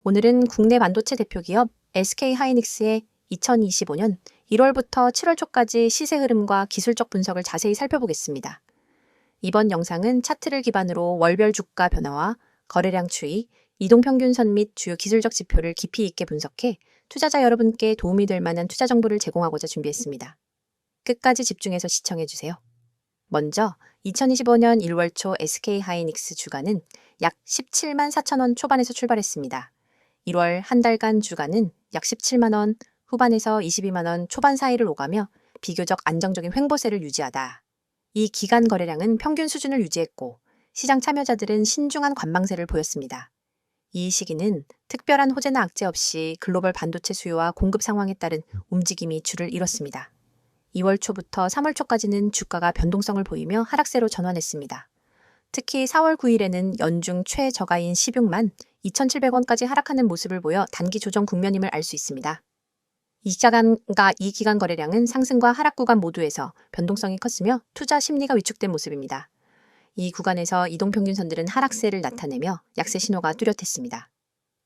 오늘은 국내 반도체 대표 기업 SK하이닉스의 2025년 1월부터 7월 초까지 시세 흐름과 기술적 분석을 자세히 살펴보겠습니다. 이번 영상은 차트를 기반으로 월별 주가 변화와 거래량 추이, 이동평균선 및 주요 기술적 지표를 깊이 있게 분석해 투자자 여러분께 도움이 될 만한 투자 정보를 제공하고자 준비했습니다. 끝까지 집중해서 시청해주세요. 먼저 2025년 1월 초 SK하이닉스 주가는 약 17만 4천 원 초반에서 출발했습니다. 1월 한 달간 주가는 약 17만 원 후반에서 22만 원 초반 사이를 오가며 비교적 안정적인 횡보세를 유지하다. 이 기간 거래량은 평균 수준을 유지했고 시장 참여자들은 신중한 관망세를 보였습니다. 이 시기는 특별한 호재나 악재 없이 글로벌 반도체 수요와 공급 상황에 따른 움직임이 줄을 이뤘습니다. 2월 초부터 3월 초까지는 주가가 변동성을 보이며 하락세로 전환했습니다. 특히 4월 9일에는 연중 최저가인 16만 2,700원까지 하락하는 모습을 보여 단기 조정 국면임을 알 수 있습니다. 이 기간 거래량은 상승과 하락 구간 모두에서 변동성이 컸으며 투자 심리가 위축된 모습입니다. 이 구간에서 이동평균선들은 하락세를 나타내며 약세 신호가 뚜렷했습니다.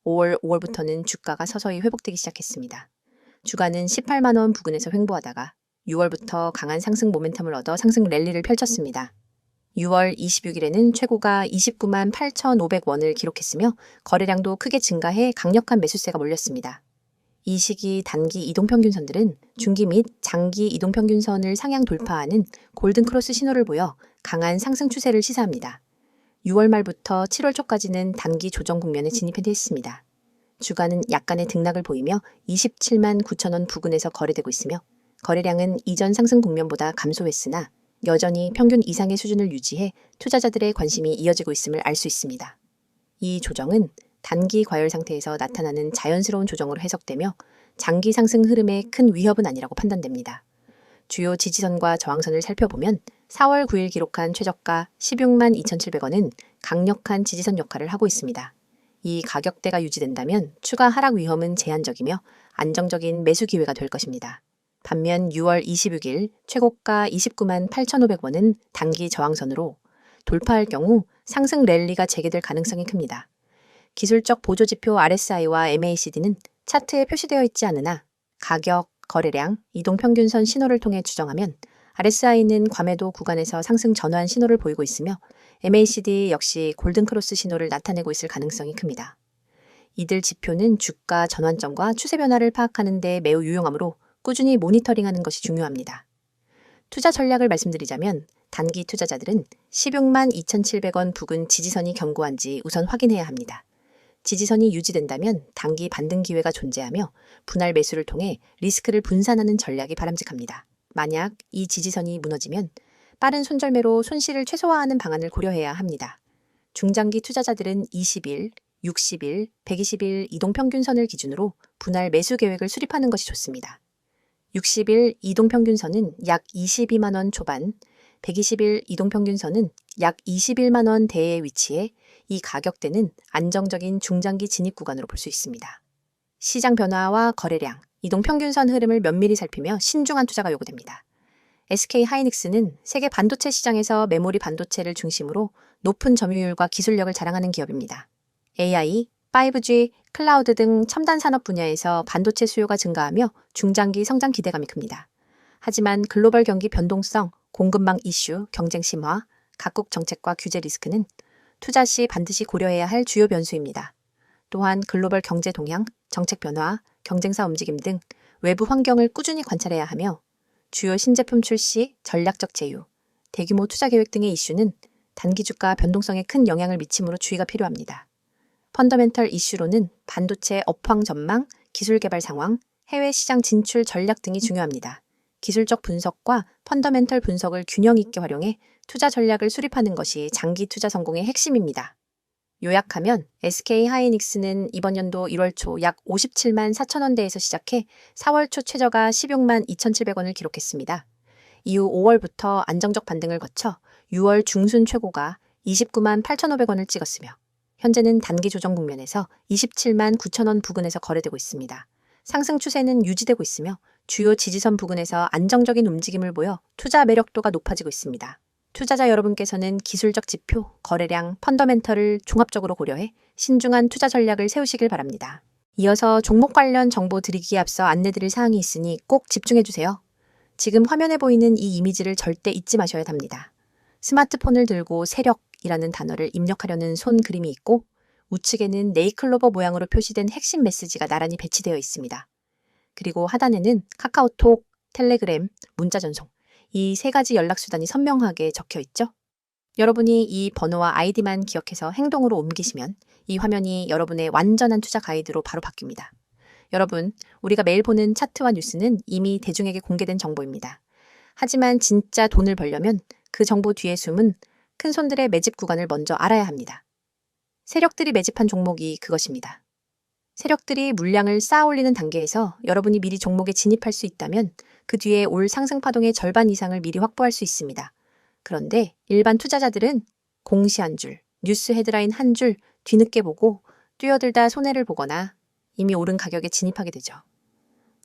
5월부터는 주가가 서서히 회복되기 시작했습니다. 주가는 18만 원 부근에서 횡보하다가 6월부터 강한 상승 모멘텀을 얻어 상승 랠리를 펼쳤습니다. 6월 26일에는 최고가 29만 8,500원을 기록했으며 거래량도 크게 증가해 강력한 매수세가 몰렸습니다. 이 시기 단기 이동평균선들은 중기 및 장기 이동평균선을 상향 돌파하는 골든크로스 신호를 보여 강한 상승 추세를 시사합니다. 6월 말부터 7월 초까지는 단기 조정 국면에 진입했습니다. 주가는 약간의 등락을 보이며 27만 9천 원 부근에서 거래되고 있으며 거래량은 이전 상승 국면보다 감소했으나 여전히 평균 이상의 수준을 유지해 투자자들의 관심이 이어지고 있음을 알 수 있습니다. 이 조정은 단기 과열 상태에서 나타나는 자연스러운 조정으로 해석되며 장기 상승 흐름에 큰 위협은 아니라고 판단됩니다. 주요 지지선과 저항선을 살펴보면 4월 9일 기록한 최저가 16만 2,700원은 강력한 지지선 역할을 하고 있습니다. 이 가격대가 유지된다면 추가 하락 위험은 제한적이며 안정적인 매수 기회가 될 것입니다. 반면 6월 26일 최고가 29만 8,500원은 단기 저항선으로 돌파할 경우 상승 랠리가 재개될 가능성이 큽니다. 기술적 보조지표 RSI와 MACD는 차트에 표시되어 있지 않으나 가격, 거래량, 이동평균선 신호를 통해 추정하면 RSI는 과매도 구간에서 상승 전환 신호를 보이고 있으며 MACD 역시 골든크로스 신호를 나타내고 있을 가능성이 큽니다. 이들 지표는 주가 전환점과 추세 변화를 파악하는 데 매우 유용하므로 꾸준히 모니터링하는 것이 중요합니다. 투자 전략을 말씀드리자면 단기 투자자들은 16만 2,700원 부근 지지선이 견고한지 우선 확인해야 합니다. 지지선이 유지된다면 단기 반등 기회가 존재하며 분할 매수를 통해 리스크를 분산하는 전략이 바람직합니다. 만약 이 지지선이 무너지면 빠른 손절매로 손실을 최소화하는 방안을 고려해야 합니다. 중장기 투자자들은 20일, 60일, 120일 이동평균선을 기준으로 분할 매수 계획을 수립하는 것이 좋습니다. 60일 이동평균선은 약 22만 원 초반, 120일 이동평균선은 약 21만 원 대에 위치해 이 가격대는 안정적인 중장기 진입 구간으로 볼 수 있습니다. 시장 변화와 거래량, 이동평균선 흐름을 면밀히 살피며 신중한 투자가 요구됩니다. SK하이닉스는 세계 반도체 시장에서 메모리 반도체를 중심으로 높은 점유율과 기술력을 자랑하는 기업입니다. AI, 5G, 클라우드 등 첨단 산업 분야에서 반도체 수요가 증가하며 중장기 성장 기대감이 큽니다. 하지만 글로벌 경기 변동성, 공급망 이슈, 경쟁 심화, 각국 정책과 규제 리스크는 투자 시 반드시 고려해야 할 주요 변수입니다. 또한 글로벌 경제 동향, 정책 변화, 경쟁사 움직임 등 외부 환경을 꾸준히 관찰해야 하며 주요 신제품 출시, 전략적 제휴, 대규모 투자 계획 등의 이슈는 단기 주가 변동성에 큰 영향을 미치므로 주의가 필요합니다. 펀더멘털 이슈로는 반도체 업황 전망, 기술 개발 상황, 해외 시장 진출 전략 등이 중요합니다. 기술적 분석과 펀더멘털 분석을 균형 있게 활용해 투자 전략을 수립하는 것이 장기 투자 성공의 핵심입니다. 요약하면 SK하이닉스는 이번 연도 1월 초 약 57만 4천 원대에서 시작해 4월 초 최저가 16만 2,700원을 기록했습니다. 이후 5월부터 안정적 반등을 거쳐 6월 중순 최고가 29만 8,500원을 찍었으며 현재는 단기 조정 국면에서 27만 9천 원 부근에서 거래되고 있습니다. 상승 추세는 유지되고 있으며 주요 지지선 부근에서 안정적인 움직임을 보여 투자 매력도가 높아지고 있습니다. 투자자 여러분께서는 기술적 지표, 거래량, 펀더멘털을 종합적으로 고려해 신중한 투자 전략을 세우시길 바랍니다. 이어서 종목 관련 정보 드리기에 앞서 안내드릴 사항이 있으니 꼭 집중해주세요. 지금 화면에 보이는 이 이미지를 절대 잊지 마셔야 합니다. 스마트폰을 들고 세력이라는 단어를 입력하려는 손 그림이 있고 우측에는 네이클로버 모양으로 표시된 핵심 메시지가 나란히 배치되어 있습니다. 그리고 하단에는 카카오톡, 텔레그램, 문자 전송 이 세 가지 연락수단이 선명하게 적혀 있죠. 여러분이 이 번호와 아이디만 기억해서 행동으로 옮기시면 이 화면이 여러분의 완전한 투자 가이드로 바로 바뀝니다. 여러분, 우리가 매일 보는 차트와 뉴스는 이미 대중에게 공개된 정보입니다. 하지만 진짜 돈을 벌려면 그 정보 뒤에 숨은 큰 손들의 매집 구간을 먼저 알아야 합니다. 세력들이 매집한 종목이 그것입니다. 세력들이 물량을 쌓아 올리는 단계에서 여러분이 미리 종목에 진입할 수 있다면 그 뒤에 올 상승 파동의 절반 이상을 미리 확보할 수 있습니다. 그런데 일반 투자자들은 공시 한 줄, 뉴스 헤드라인 한 줄 뒤늦게 보고 뛰어들다 손해를 보거나 이미 오른 가격에 진입하게 되죠.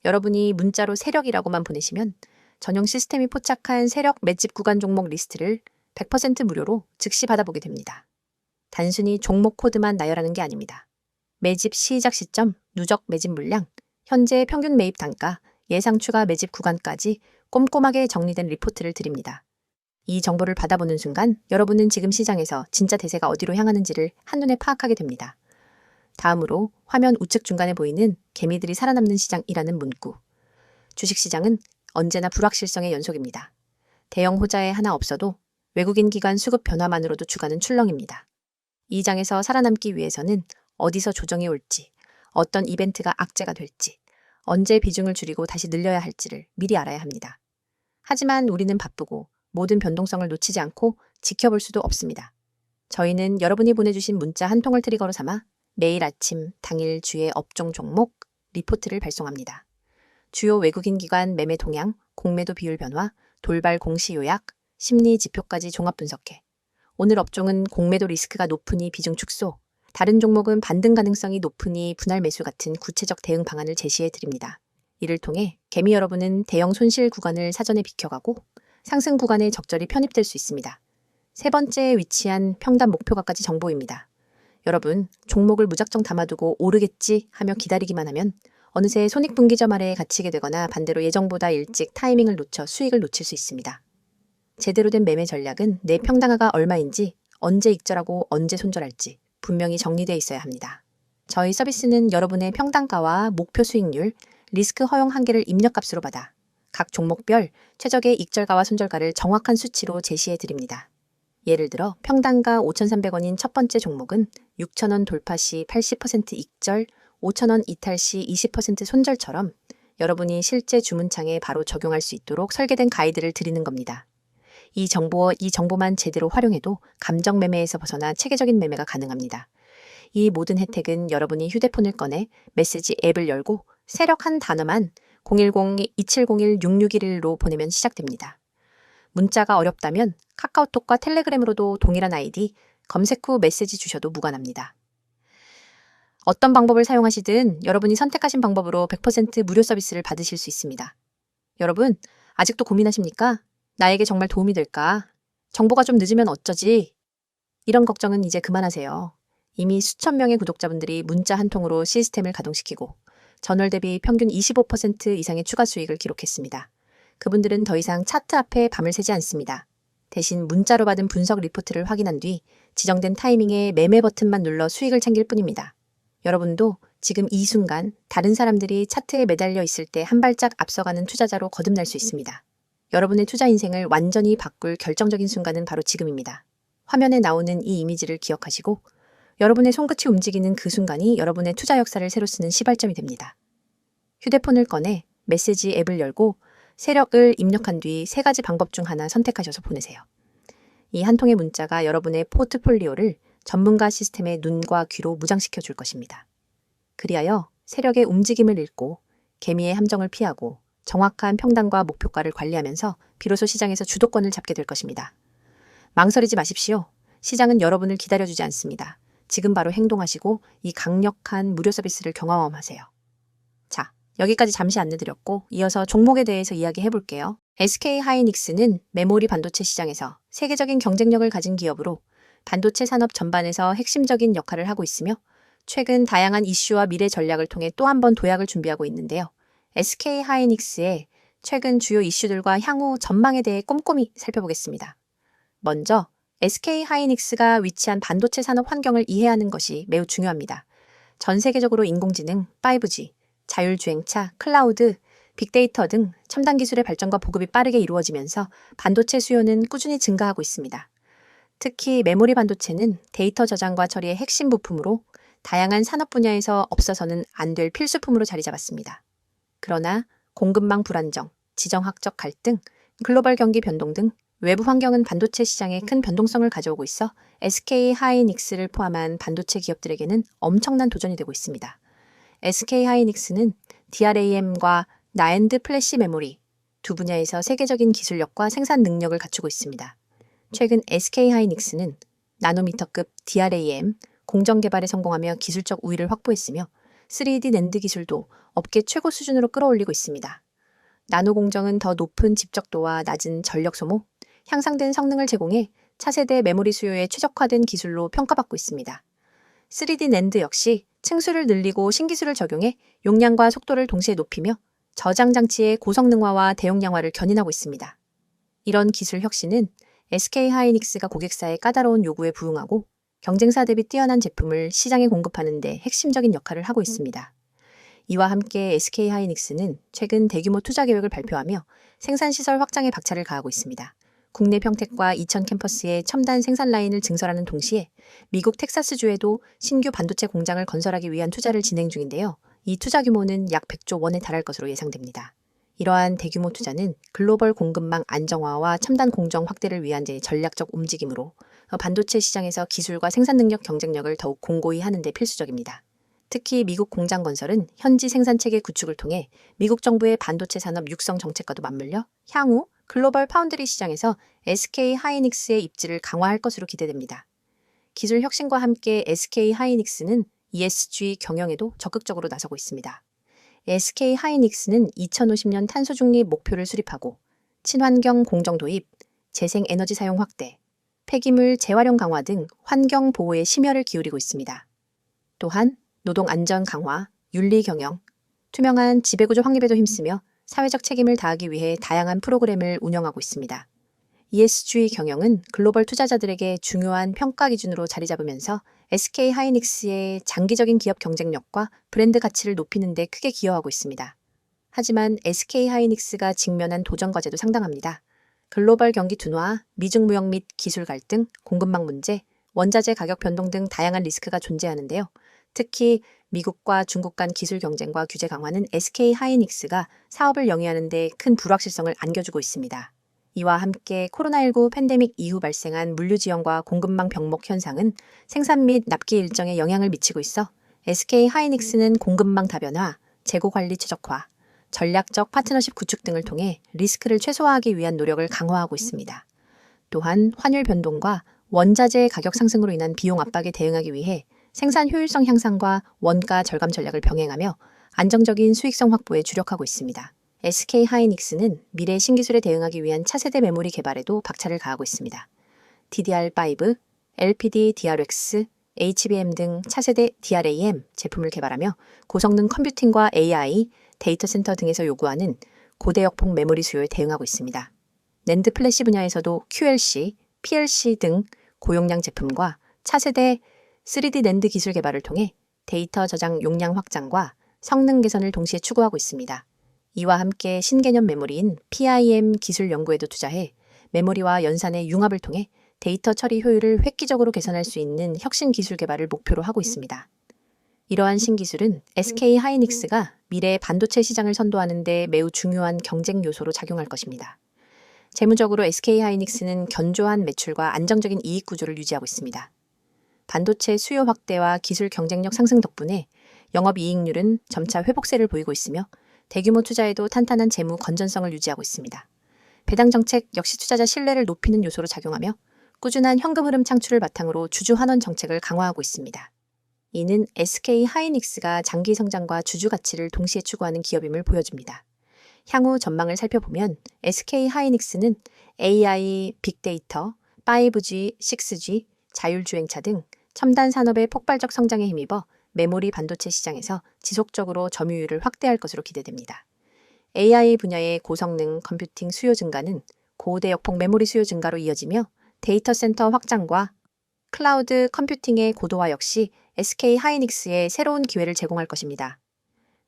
여러분이 문자로 세력이라고만 보내시면 전용 시스템이 포착한 세력 매집 구간 종목 리스트를 100% 무료로 즉시 받아보게 됩니다. 단순히 종목 코드만 나열하는 게 아닙니다. 매집 시작 시점, 누적 매집 물량, 현재 평균 매입 단가, 예상 추가 매집 구간까지 꼼꼼하게 정리된 리포트를 드립니다. 이 정보를 받아보는 순간 여러분은 지금 시장에서 진짜 대세가 어디로 향하는지를 한눈에 파악하게 됩니다. 다음으로 화면 우측 중간에 보이는 개미들이 살아남는 시장이라는 문구. 주식시장은 언제나 불확실성의 연속입니다. 대형 호자에 하나 없어도 외국인 기관 수급 변화만으로도 주가는 출렁입니다. 이 장에서 살아남기 위해서는 어디서 조정이 올지, 어떤 이벤트가 악재가 될지, 언제 비중을 줄이고 다시 늘려야 할지를 미리 알아야 합니다. 하지만 우리는 바쁘고 모든 변동성을 놓치지 않고 지켜볼 수도 없습니다. 저희는 여러분이 보내주신 문자 한 통을 트리거로 삼아 매일 아침 당일 주의 업종 종목 리포트를 발송합니다. 주요 외국인 기관 매매 동향, 공매도 비율 변화, 돌발 공시 요약, 심리 지표까지 종합 분석해 오늘 업종은 공매도 리스크가 높으니 비중 축소, 다른 종목은 반등 가능성이 높으니 분할 매수 같은 구체적 대응 방안을 제시해 드립니다. 이를 통해 개미 여러분은 대형 손실 구간을 사전에 비켜가고 상승 구간에 적절히 편입될 수 있습니다. 세 번째에 위치한 평단 목표가까지 정보입니다. 여러분, 종목을 무작정 담아두고 오르겠지 하며 기다리기만 하면 어느새 손익분기점 아래에 갇히게 되거나 반대로 예정보다 일찍 타이밍을 놓쳐 수익을 놓칠 수 있습니다. 제대로 된 매매 전략은 내 평단가가 얼마인지, 언제 익절하고 언제 손절할지 분명히 정리되어 있어야 합니다. 저희 서비스는 여러분의 평단가와 목표 수익률, 리스크 허용 한계를 입력값으로 받아 각 종목별 최적의 익절가와 손절가를 정확한 수치로 제시해 드립니다. 예를 들어 평단가 5,300원인 첫 번째 종목은 6,000원 돌파 시 80% 익절, 5,000원 이탈 시 20% 손절처럼 여러분이 실제 주문창에 바로 적용할 수 있도록 설계된 가이드를 드리는 겁니다. 이 정보만 제대로 활용해도 감정 매매에서 벗어나 체계적인 매매가 가능합니다. 이 모든 혜택은 여러분이 휴대폰을 꺼내 메시지 앱을 열고 세력 한 단어만 010-2701-6611로 보내면 시작됩니다. 문자가 어렵다면 카카오톡과 텔레그램으로도 동일한 아이디 검색 후 메시지 주셔도 무관합니다. 어떤 방법을 사용하시든 여러분이 선택하신 방법으로 100% 무료 서비스를 받으실 수 있습니다. 여러분, 아직도 고민하십니까? 나에게 정말 도움이 될까? 정보가 좀 늦으면 어쩌지? 이런 걱정은 이제 그만하세요. 이미 수천 명의 구독자분들이 문자 한 통으로 시스템을 가동시키고 전월 대비 평균 25% 이상의 추가 수익을 기록했습니다. 그분들은 더 이상 차트 앞에 밤을 새지 않습니다. 대신 문자로 받은 분석 리포트를 확인한 뒤 지정된 타이밍에 매매 버튼만 눌러 수익을 챙길 뿐입니다. 여러분도 지금 이 순간 다른 사람들이 차트에 매달려 있을 때 한 발짝 앞서가는 투자자로 거듭날 수 있습니다. 여러분의 투자 인생을 완전히 바꿀 결정적인 순간은 바로 지금입니다. 화면에 나오는 이 이미지를 기억하시고 여러분의 손끝이 움직이는 그 순간이 여러분의 투자 역사를 새로 쓰는 시발점이 됩니다. 휴대폰을 꺼내 메시지 앱을 열고 세력을 입력한 뒤 세 가지 방법 중 하나 선택하셔서 보내세요. 이 한 통의 문자가 여러분의 포트폴리오를 전문가 시스템의 눈과 귀로 무장시켜 줄 것입니다. 그리하여 세력의 움직임을 읽고 개미의 함정을 피하고 정확한 평단과 목표가를 관리하면서 비로소 시장에서 주도권을 잡게 될 것입니다. 망설이지 마십시오. 시장은 여러분을 기다려주지 않습니다. 지금 바로 행동하시고 이 강력한 무료 서비스를 경험하세요. 자, 여기까지 잠시 안내드렸고 이어서 종목에 대해서 이야기해 볼게요. SK 하이닉스는 메모리 반도체 시장에서 세계적인 경쟁력을 가진 기업으로 반도체 산업 전반에서 핵심적인 역할을 하고 있으며 최근 다양한 이슈와 미래 전략을 통해 또 한 번 도약을 준비하고 있는데요. SK 하이닉스의 최근 주요 이슈들과 향후 전망에 대해 꼼꼼히 살펴보겠습니다. 먼저 SK 하이닉스가 위치한 반도체 산업 환경을 이해하는 것이 매우 중요합니다. 전 세계적으로 인공지능, 5G, 자율주행차, 클라우드, 빅데이터 등 첨단 기술의 발전과 보급이 빠르게 이루어지면서 반도체 수요는 꾸준히 증가하고 있습니다. 특히 메모리 반도체는 데이터 저장과 처리의 핵심 부품으로 다양한 산업 분야에서 없어서는 안 될 필수품으로 자리 잡았습니다. 그러나 공급망 불안정, 지정학적 갈등, 글로벌 경기 변동 등 외부 환경은 반도체 시장에 큰 변동성을 가져오고 있어 SK 하이닉스를 포함한 반도체 기업들에게는 엄청난 도전이 되고 있습니다. SK 하이닉스는 DRAM과 나엔드 플래시 메모리 두 분야에서 세계적인 기술력과 생산 능력을 갖추고 있습니다. 최근 SK 하이닉스는 나노미터급 DRAM 공정 개발에 성공하며 기술적 우위를 확보했으며 3D 낸드 기술도 업계 최고 수준으로 끌어올리고 있습니다. 나노 공정은 더 높은 집적도와 낮은 전력 소모, 향상된 성능을 제공해 차세대 메모리 수요에 최적화된 기술로 평가받고 있습니다. 3D 낸드 역시 층수를 늘리고 신기술을 적용해 용량과 속도를 동시에 높이며 저장 장치의 고성능화와 대용량화를 견인하고 있습니다. 이런 기술 혁신은 SK 하이닉스가 고객사의 까다로운 요구에 부응하고 경쟁사 대비 뛰어난 제품을 시장에 공급하는 데 핵심적인 역할을 하고 있습니다. 이와 함께 SK 하이닉스는 최근 대규모 투자 계획을 발표하며 생산시설 확장에 박차를 가하고 있습니다. 국내 평택과 이천 캠퍼스에 첨단 생산 라인을 증설하는 동시에 미국 텍사스주에도 신규 반도체 공장을 건설하기 위한 투자를 진행 중인데요. 이 투자 규모는 약 100조 원에 달할 것으로 예상됩니다. 이러한 대규모 투자는 글로벌 공급망 안정화와 첨단 공정 확대를 위한 전략적 움직임으로 반도체 시장에서 기술과 생산 능력 경쟁력을 더욱 공고히 하는 데 필수적입니다. 특히 미국 공장 건설은 현지 생산체계 구축을 통해 미국 정부의 반도체 산업 육성 정책과도 맞물려 향후 글로벌 파운드리 시장에서 SK 하이닉스의 입지를 강화할 것으로 기대됩니다. 기술 혁신과 함께 SK 하이닉스는 ESG 경영에도 적극적으로 나서고 있습니다. SK 하이닉스는 2050년 탄소 중립 목표를 수립하고 친환경 공정 도입, 재생 에너지 사용 확대, 폐기물 재활용 강화 등 환경 보호에 심혈을 기울이고 있습니다. 또한 노동 안전 강화, 윤리 경영, 투명한 지배구조 확립에도 힘쓰며 사회적 책임을 다하기 위해 다양한 프로그램을 운영하고 있습니다. ESG 경영은 글로벌 투자자들에게 중요한 평가 기준으로 자리 잡으면서 SK 하이닉스의 장기적인 기업 경쟁력과 브랜드 가치를 높이는 데 크게 기여하고 있습니다. 하지만 SK 하이닉스가 직면한 도전 과제도 상당합니다. 글로벌 경기 둔화, 미중 무역 및 기술 갈등, 공급망 문제, 원자재 가격 변동 등 다양한 리스크가 존재하는데요. 특히 미국과 중국 간 기술 경쟁과 규제 강화는 SK 하이닉스가 사업을 영위하는 데 큰 불확실성을 안겨주고 있습니다. 이와 함께 코로나19 팬데믹 이후 발생한 물류 지연과 공급망 병목 현상은 생산 및 납기 일정에 영향을 미치고 있어 SK 하이닉스는 공급망 다변화, 재고 관리 최적화, 전략적 파트너십 구축 등을 통해 리스크를 최소화하기 위한 노력을 강화하고 있습니다. 또한 환율 변동과 원자재 가격 상승으로 인한 비용 압박에 대응하기 위해 생산 효율성 향상과 원가 절감 전략을 병행하며 안정적인 수익성 확보에 주력하고 있습니다. SK 하이닉스는 미래 신기술에 대응하기 위한 차세대 메모리 개발에도 박차를 가하고 있습니다. DDR5, LPD, DRX, HBM 등 차세대 DRAM 제품을 개발하며 고성능 컴퓨팅과 AI, 데이터 센터 등에서 요구하는 고대역폭 메모리 수요에 대응하고 있습니다. 낸드 플래시 분야에서도 QLC, PLC 등 고용량 제품과 차세대 3D 낸드 기술 개발을 통해 데이터 저장 용량 확장과 성능 개선을 동시에 추구하고 있습니다. 이와 함께 신개념 메모리인 PIM 기술 연구에도 투자해 메모리와 연산의 융합을 통해 데이터 처리 효율을 획기적으로 개선할 수 있는 혁신 기술 개발을 목표로 하고 있습니다. 이러한 신기술은 SK 하이닉스가 미래의 반도체 시장을 선도하는 데 매우 중요한 경쟁 요소로 작용할 것입니다. 재무적으로 SK 하이닉스는 견조한 매출과 안정적인 이익 구조를 유지하고 있습니다. 반도체 수요 확대와 기술 경쟁력 상승 덕분에 영업이익률은 점차 회복세를 보이고 있으며 대규모 투자에도 탄탄한 재무 건전성을 유지하고 있습니다. 배당 정책 역시 투자자 신뢰를 높이는 요소로 작용하며 꾸준한 현금 흐름 창출을 바탕으로 주주 환원 정책을 강화하고 있습니다. 이는 SK 하이닉스가 장기 성장과 주주 가치를 동시에 추구하는 기업임을 보여줍니다. 향후 전망을 살펴보면 SK 하이닉스는 AI, 빅데이터, 5G, 6G, 자율주행차 등 첨단 산업의 폭발적 성장에 힘입어 메모리 반도체 시장에서 지속적으로 점유율을 확대할 것으로 기대됩니다. AI 분야의 고성능 컴퓨팅 수요 증가는 고대역폭 메모리 수요 증가로 이어지며 데이터 센터 확장과 클라우드 컴퓨팅의 고도화 역시 SK 하이닉스에 새로운 기회를 제공할 것입니다.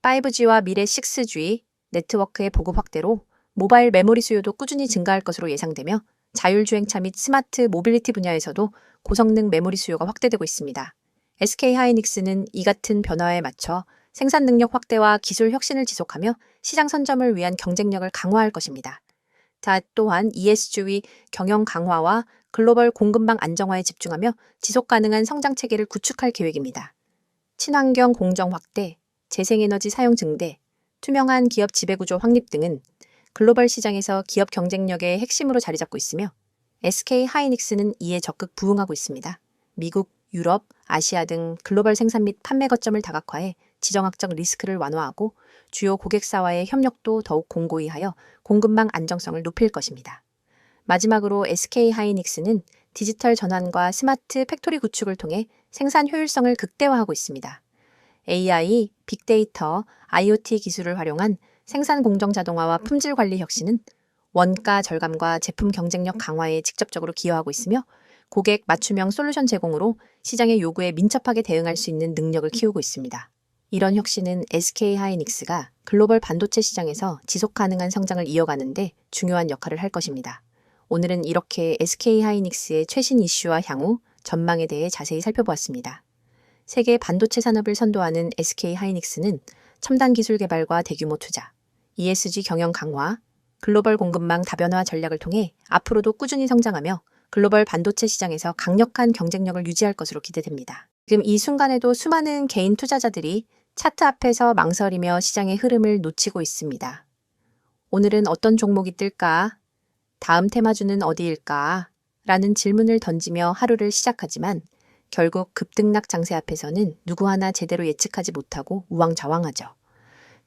5G와 미래 6G 네트워크의 보급 확대로 모바일 메모리 수요도 꾸준히 증가할 것으로 예상되며 자율주행차 및 스마트 모빌리티 분야에서도 고성능 메모리 수요가 확대되고 있습니다. SK 하이닉스는 이 같은 변화에 맞춰 생산 능력 확대와 기술 혁신을 지속하며 시장 선점을 위한 경쟁력을 강화할 것입니다. 또한 ESG 경영 강화와 글로벌 공급망 안정화에 집중하며 지속 가능한 성장 체계를 구축할 계획입니다. 친환경 공정 확대, 재생에너지 사용 증대, 투명한 기업 지배구조 확립 등은 글로벌 시장에서 기업 경쟁력의 핵심으로 자리 잡고 있으며 SK 하이닉스는 이에 적극 부응하고 있습니다. 미국, 유럽, 아시아 등 글로벌 생산 및 판매 거점을 다각화해 지정학적 리스크를 완화하고 주요 고객사와의 협력도 더욱 공고히 하여 공급망 안정성을 높일 것입니다. 마지막으로 SK 하이닉스는 디지털 전환과 스마트 팩토리 구축을 통해 생산 효율성을 극대화하고 있습니다. AI, 빅데이터, IoT 기술을 활용한 생산 공정 자동화와 품질 관리 혁신은 원가 절감과 제품 경쟁력 강화에 직접적으로 기여하고 있으며 고객 맞춤형 솔루션 제공으로 시장의 요구에 민첩하게 대응할 수 있는 능력을 키우고 있습니다. 이런 혁신은 SK 하이닉스가 글로벌 반도체 시장에서 지속 가능한 성장을 이어가는 데 중요한 역할을 할 것입니다. 오늘은 이렇게 SK 하이닉스의 최신 이슈와 향후 전망에 대해 자세히 살펴보았습니다. 세계 반도체 산업을 선도하는 SK 하이닉스는 첨단 기술 개발과 대규모 투자, ESG 경영 강화, 글로벌 공급망 다변화 전략을 통해 앞으로도 꾸준히 성장하며 글로벌 반도체 시장에서 강력한 경쟁력을 유지할 것으로 기대됩니다. 지금 이 순간에도 수많은 개인 투자자들이 차트 앞에서 망설이며 시장의 흐름을 놓치고 있습니다. 오늘은 어떤 종목이 뜰까? 다음 테마주는 어디일까? 라는 질문을 던지며 하루를 시작하지만 결국 급등락 장세 앞에서는 누구 하나 제대로 예측하지 못하고 우왕좌왕하죠.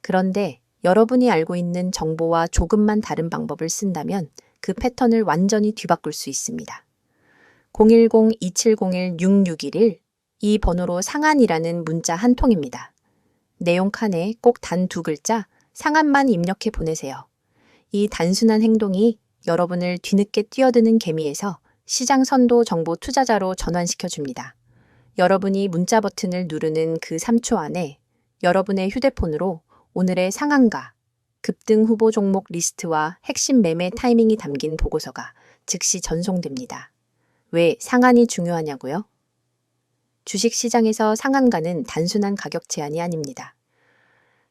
그런데 여러분이 알고 있는 정보와 조금만 다른 방법을 쓴다면 그 패턴을 완전히 뒤바꿀 수 있습니다. 010-2701-6611 이 번호로 상한이라는 문자 한 통입니다. 내용 칸에 꼭 단 2글자 상한만 입력해 보내세요. 이 단순한 행동이 여러분을 뒤늦게 뛰어드는 개미에서 시장 선도 정보 투자자로 전환시켜 줍니다. 여러분이 문자 버튼을 누르는 그 3초 안에 여러분의 휴대폰으로 오늘의 상한가, 급등 후보 종목 리스트와 핵심 매매 타이밍이 담긴 보고서가 즉시 전송됩니다. 왜 상한이 중요하냐고요? 주식시장에서 상한가는 단순한 가격 제한이 아닙니다.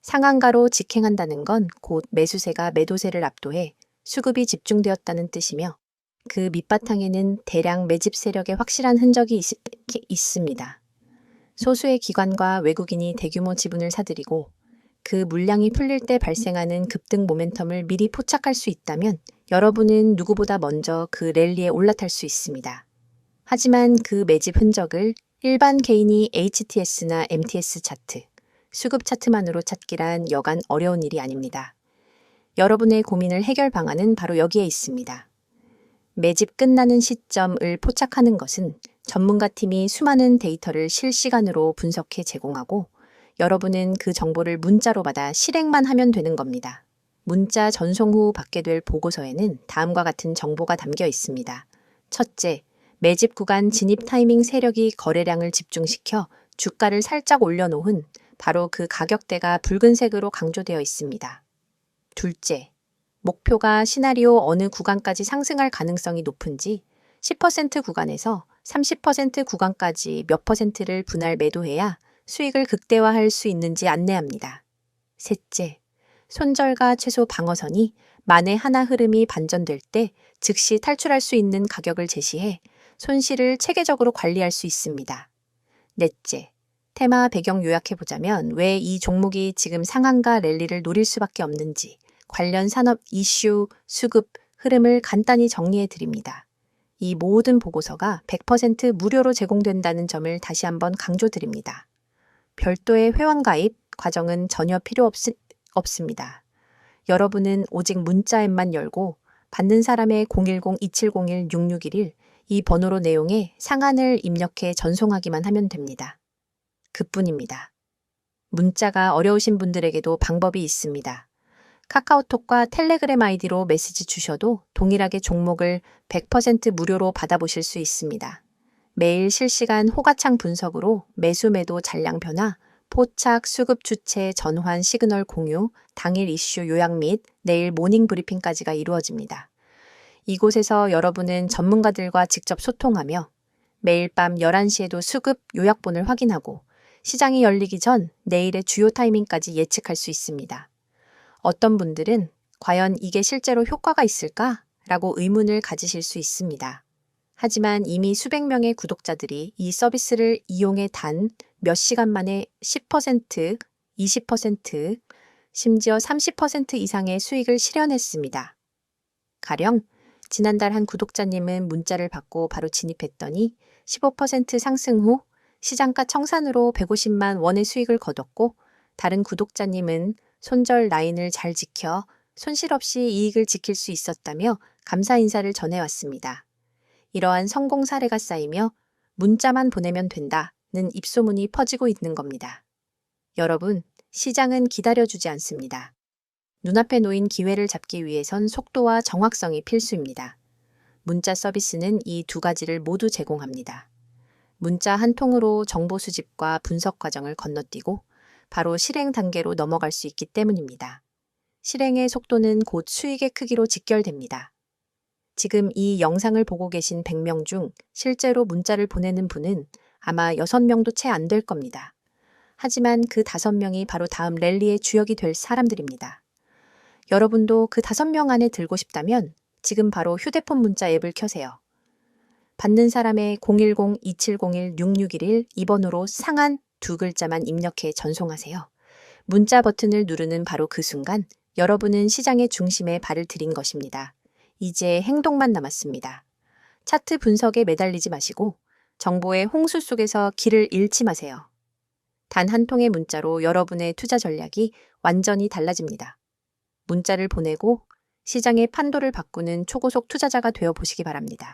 상한가로 직행한다는 건 곧 매수세가 매도세를 압도해 수급이 집중되었다는 뜻이며 그 밑바탕에는 대량 매집 세력의 확실한 흔적이 있습니다. 소수의 기관과 외국인이 대규모 지분을 사들이고 그 물량이 풀릴 때 발생하는 급등 모멘텀을 미리 포착할 수 있다면 여러분은 누구보다 먼저 그 랠리에 올라탈 수 있습니다. 하지만 그 매집 흔적을 일반 개인이 HTS나 MTS 차트, 수급 차트만으로 찾기란 여간 어려운 일이 아닙니다. 여러분의 고민을 해결 방안은 바로 여기에 있습니다. 매집 끝나는 시점을 포착하는 것은 전문가 팀이 수많은 데이터를 실시간으로 분석해 제공하고 여러분은 그 정보를 문자로 받아 실행만 하면 되는 겁니다. 문자 전송 후 받게 될 보고서에는 다음과 같은 정보가 담겨 있습니다. 첫째, 매집 구간 진입 타이밍 세력이 거래량을 집중시켜 주가를 살짝 올려놓은 바로 그 가격대가 붉은색으로 강조되어 있습니다. 둘째, 목표가 시나리오 어느 구간까지 상승할 가능성이 높은지 10% 구간에서 30% 구간까지 몇 퍼센트를 분할 매도해야 수익을 극대화할 수 있는지 안내합니다. 셋째, 손절가 최소 방어선이 만에 하나 흐름이 반전될 때 즉시 탈출할 수 있는 가격을 제시해 손실을 체계적으로 관리할 수 있습니다. 넷째, 테마 배경 요약해보자면 왜 이 종목이 지금 상한가 랠리를 노릴 수밖에 없는지 관련 산업 이슈, 수급, 흐름을 간단히 정리해드립니다. 이 모든 보고서가 100% 무료로 제공된다는 점을 다시 한번 강조드립니다. 별도의 회원 가입 과정은 전혀 필요 없습니다. 여러분은 오직 문자 앱만 열고 받는 사람의 010-2701-6611 이 번호로 내용에 상한을 입력해 전송하기만 하면 됩니다. 그뿐입니다. 문자가 어려우신 분들에게도 방법이 있습니다. 카카오톡과 텔레그램 아이디로 메시지 주셔도 동일하게 종목을 100% 무료로 받아보실 수 있습니다. 매일 실시간 호가창 분석으로 매수 매도 잔량 변화, 포착, 수급 주체, 전환, 시그널 공유, 당일 이슈 요약 및 내일 모닝 브리핑까지가 이루어집니다. 이곳에서 여러분은 전문가들과 직접 소통하며 매일 밤 11시에도 수급 요약본을 확인하고 시장이 열리기 전 내일의 주요 타이밍까지 예측할 수 있습니다. 어떤 분들은 과연 이게 실제로 효과가 있을까? 라고 의문을 가지실 수 있습니다. 하지만 이미 수백 명의 구독자들이 이 서비스를 이용해 단 몇 시간 만에 10%, 20%, 심지어 30% 이상의 수익을 실현했습니다. 가령 지난달 한 구독자님은 문자를 받고 바로 진입했더니 15% 상승 후 시장가 청산으로 150만 원의 수익을 거뒀고 다른 구독자님은 손절 라인을 잘 지켜 손실 없이 이익을 지킬 수 있었다며 감사 인사를 전해왔습니다. 이러한 성공 사례가 쌓이며 문자만 보내면 된다는 입소문이 퍼지고 있는 겁니다. 여러분, 시장은 기다려주지 않습니다. 눈앞에 놓인 기회를 잡기 위해선 속도와 정확성이 필수입니다. 문자 서비스는 이 두 가지를 모두 제공합니다. 문자 한 통으로 정보 수집과 분석 과정을 건너뛰고 바로 실행 단계로 넘어갈 수 있기 때문입니다. 실행의 속도는 곧 수익의 크기로 직결됩니다. 지금 이 영상을 보고 계신 100명 중 실제로 문자를 보내는 분은 아마 6명도 채 안 될 겁니다. 하지만 그 5명이 바로 다음 랠리의 주역이 될 사람들입니다. 여러분도 그 5명 안에 들고 싶다면 지금 바로 휴대폰 문자 앱을 켜세요. 받는 사람의 010-2701-6611 이번호로 상한 2글자만 입력해 전송하세요. 문자 버튼을 누르는 바로 그 순간 여러분은 시장의 중심에 발을 들인 것입니다. 이제 행동만 남았습니다. 차트 분석에 매달리지 마시고 정보의 홍수 속에서 길을 잃지 마세요. 단 한 통의 문자로 여러분의 투자 전략이 완전히 달라집니다. 문자를 보내고 시장의 판도를 바꾸는 초고속 투자자가 되어 보시기 바랍니다.